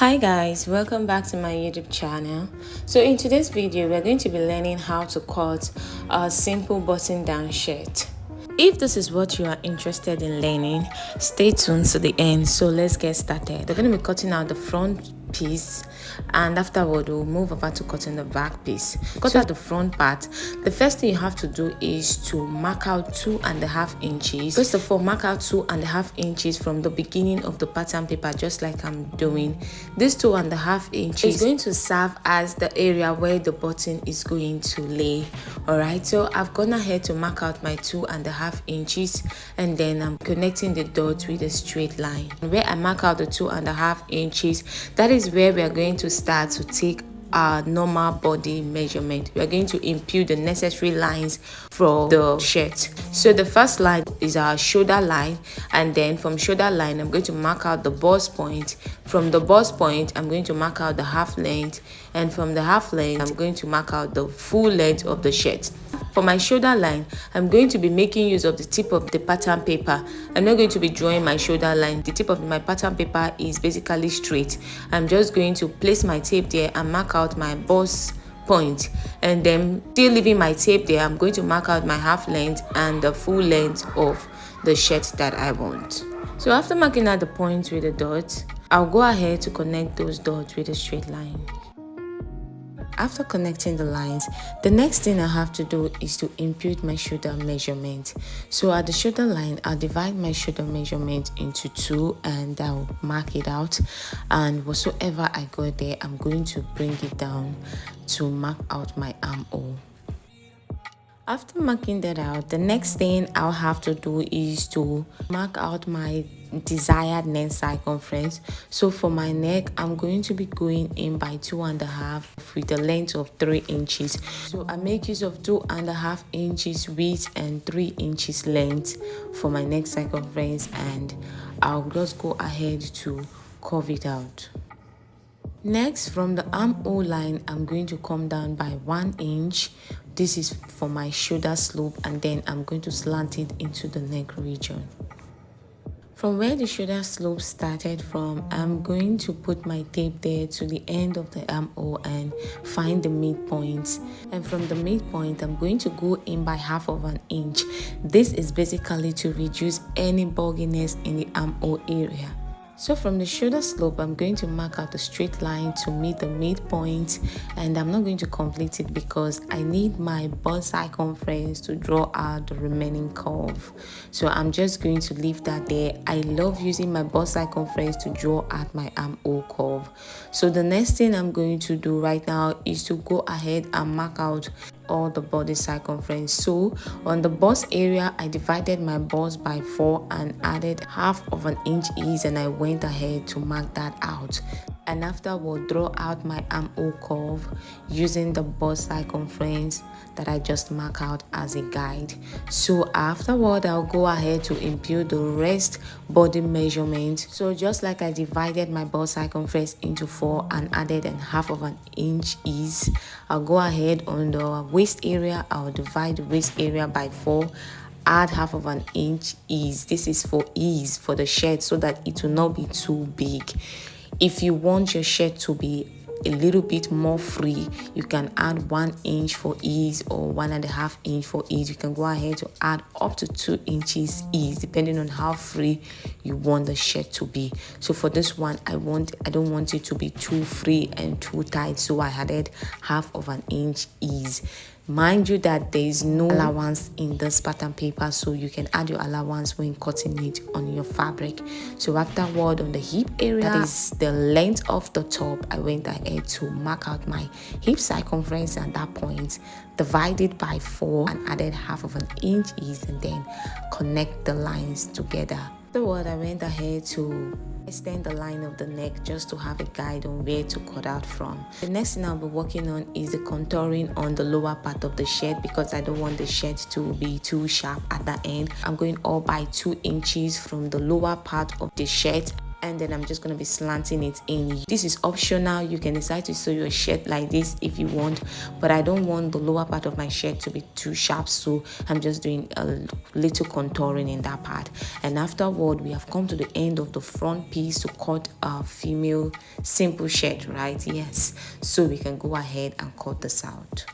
Hi guys, welcome back to my YouTube channel. So in today's video we're going to be learning how to cut a simple button down shirt. If this is what you are interested in learning, stay tuned to the end. So let's get started. We're going to be cutting out the front piece, and afterward we'll move over to cutting the back piece. Cut out the front part. The first thing you have to do is to mark out 2.5 inches. First of all, mark out 2.5 inches from the beginning of the pattern paper, just like I'm doing. This 2.5 inches is going to serve as the area where the button is going to lay. All right, so I've gone ahead to mark out my 2.5 inches, and then I'm connecting the dots with a straight line. Where I mark out the 2.5 inches, that is where we are going to start to take our normal body measurement. We are going to impute the necessary lines for the shirt. So the first line is our shoulder line, and then from shoulder line I'm going to mark out the bust point. From the bust point I'm going to mark out the half length, and from the half length I'm going to mark out the full length of the shirt. For my shoulder line, I'm going to be making use of the tip of the pattern paper. I'm not going to be drawing my shoulder line. The tip of my pattern paper is basically straight. I'm just going to place my tape there and mark out my bust point, and then still leaving my tape there, I'm going to mark out my half length and the full length of the shirt that I want. So after marking out the points with a dot, I'll go ahead to connect those dots with a straight line. After connecting the lines, the next thing I have to do is to impute my shoulder measurement. So at the shoulder line, I'll divide my shoulder measurement into 2 and I'll mark it out. And whatsoever I got there, I'm going to bring it down to mark out my armhole. After marking that out, the next thing I'll have to do is to mark out my desired neck circumference. So for my neck, I'm going to be going in by 2.5 with a length of 3 inches. So I make use of 2.5 inches width and 3 inches length for my neck circumference, and I'll just go ahead to curve it out. Next, from the armhole line, I'm going to come down by 1 inch. This is for my shoulder slope, and then I'm going to slant it into the neck region. From where the shoulder slope started from, I'm going to put my tape there to the end of the armhole and find the midpoint. And from the midpoint, I'm going to go in by 1/2 inch. This is basically to reduce any bugginess in the armhole area. So from the shoulder slope, I'm going to mark out a straight line to meet the midpoint, and I'm not going to complete it because I need my bust circumference to draw out the remaining curve. So I'm just going to leave that there. I love using my bust circumference to draw out my armhole curve. So the next thing I'm going to do right now is to go ahead and mark out all the body circumference. So on the bust area, I divided my bust by 4 and added 1/2 inch ease, and I went ahead to mark that out. And afterward, draw out my armhole curve using the bust circumference that I just mark out as a guide. So afterward, I'll go ahead to impute the rest body measurement. So just like I divided my bust circumference into 4 and added 1/2 inch ease, I'll go ahead on the waist area. I'll divide the waist area by 4, add 1/2 inch ease. This is for ease for the shirt so that it will not be too big. If you want your shirt to be a little bit more free, you can add 1 inch for ease or 1.5 inch for ease. You can go ahead to add up to 2 inches ease depending on how free you want the shirt to be. So for this one, I don't want it to be too free and too tight, so I added 1/2 inch ease. Mind you that there is no allowance in this pattern paper, so you can add your allowance when cutting it on your fabric. So afterward, on the hip area, that is the length of the top, I went ahead to mark out my hip circumference at that point, divided by 4 and added 1/2 inch ease, and then connect the lines together. Afterward, I went ahead to extend the line of the neck just to have a guide on where to cut out from. The next thing I'll be working on is the contouring on the lower part of the shirt, because I don't want the shirt to be too sharp at the end. I'm going up by 2 inches from the lower part of the shirt. and then I'm just going to be slanting it in. This is optional. You can decide to sew your shirt like this if you want, but I don't want the lower part of my shirt to be too sharp, so I'm just doing a little contouring in that part. And afterward, we have come to the end of the front piece to cut a female simple shirt, right? Yes, so we can go ahead and cut this out.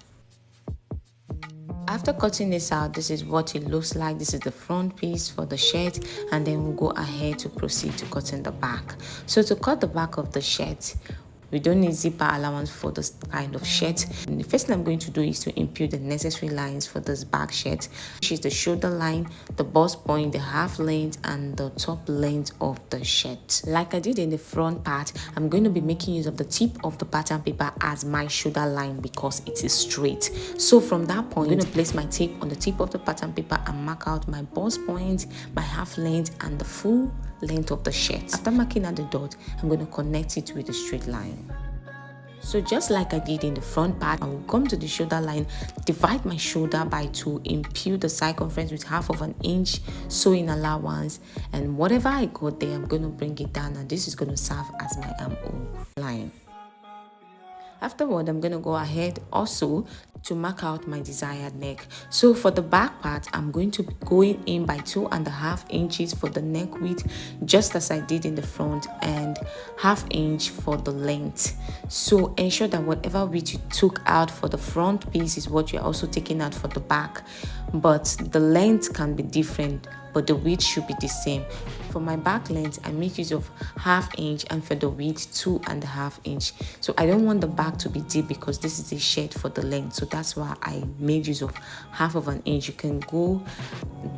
After cutting this out, this is what it looks like. This is the front piece for the shirt, and then we'll go ahead to proceed to cutting the back. So to cut the back of the shirt, we don't need zipper allowance for this kind of shirt. And the first thing I'm going to do is to impute the necessary lines for this back shirt, which is the shoulder line, the bust point, the half length, and the top length of the shirt. Like I did in the front part, I'm going to be making use of the tip of the pattern paper as my shoulder line because it is straight. So from that point, I'm going to place my tape on the tip of the pattern paper and mark out my bust point, my half length, and the full length of the shirt. After marking out the dot, I'm going to connect it with a straight line. So just like I did in the front part, I will come to the shoulder line, divide my shoulder by 2, impute the circumference with half of an inch sewing allowance, and whatever I got there, I'm going to bring it down, and this is going to serve as my armhole line. Afterward, I'm going to go ahead also to mark out my desired neck. So for the back part, I'm going to be going in by 2.5 inches for the neck width, just as I did in the front, and ½ inch for the length. So ensure that whatever width you took out for the front piece is what you're also taking out for the back, but the length can be different, but the width should be the same. For my back length, I make use of ½ inch, and for the width 2.5 inch. So I don't want the back to be deep because this is a shirt for the length, so that's why I made use of ½ inch. You can go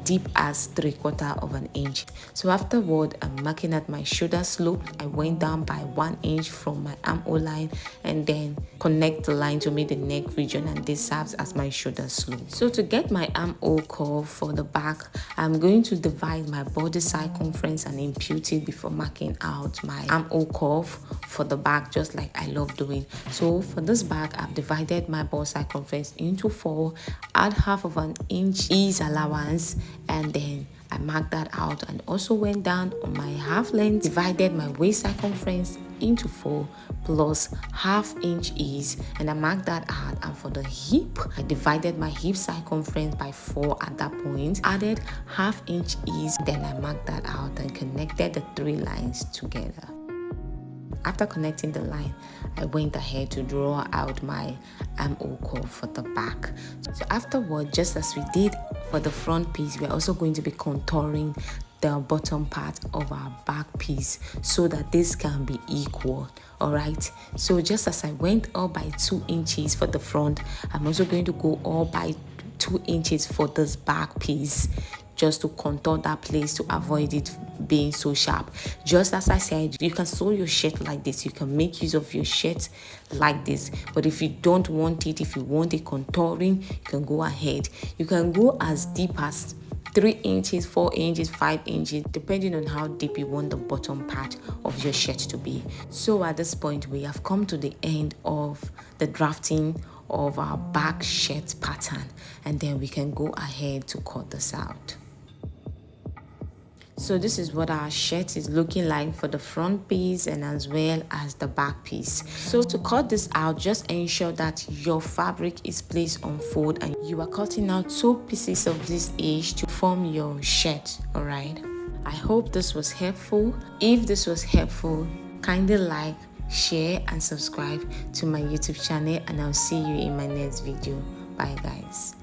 deep as 3/4 inch. So afterward, I'm marking at my shoulder slope. I went down by 1 inch from my armhole line, and then connect the line to make the neck region, and this serves as my shoulder slope. So to get my armhole curve for the back, I'm going to divide my body circumference and impute it before marking out my armhole curve for the back, just like I love doing. So for this back, I've divided my body circumference into 4, add ½ inch ease allowance, and then I marked that out, and also went down on my half length, divided my waist circumference into 4 plus ½ inch ease, and I marked that out. And for the hip, I divided my hip circumference by 4 at that point, added ½ inch ease, then I marked that out and connected the 3 lines together. After connecting the line, I went ahead to draw out my armhole curve for the back. So afterward, just as we did for the front piece, we're also going to be contouring the bottom part of our back piece so that this can be equal. All right, so just as I went up by 2 inches for the front, I'm also going to go up by 2 inches for this back piece, just to contour that place to avoid it being so sharp. Just as I said, you can sew your shirt like this, you can make use of your shirt like this, but if you don't want it, if you want a contouring, you can go ahead. You can go as deep as 3 inches, 4 inches, 5 inches, depending on how deep you want the bottom part of your shirt to be. So at this point, we have come to the end of the drafting of our back shirt pattern, and then we can go ahead to cut this out. So this is what our shirt is looking like for the front piece and as well as the back piece. So to cut this out, just ensure that your fabric is placed on fold and you are cutting out 2 pieces of this edge to form your shirt. All right, I hope this was helpful. If this was helpful, kindly like, share and subscribe to my YouTube channel, and I'll see you in my next video. Bye guys.